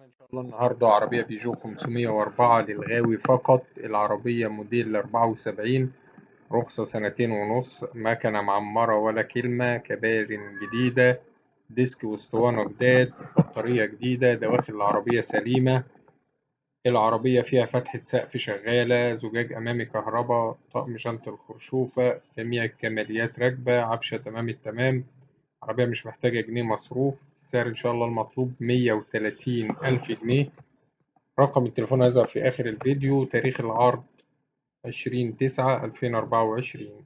إن شاء الله النهاردة عربية بيجو 504 للغاوي فقط. العربية موديل 74، رخصة سنتين ونص، مكنة معمرة ولا كلمة، كبارن جديدة، ديسك واسطوانة جداد، بطارية جديدة، دواخل العربية سليمة. العربية فيها فتحة سقف شغالة، زجاج أمامي كهرباء، طقم شنط الخرشوفة، جميع الكماليات راكبة، عفشة تمام التمام. عربية مش محتاجة جنيه مصروف. السعر إن شاء الله المطلوب 130,000 جنيه. رقم التليفون هيظهر في آخر الفيديو. تاريخ العرض 20/9/2024.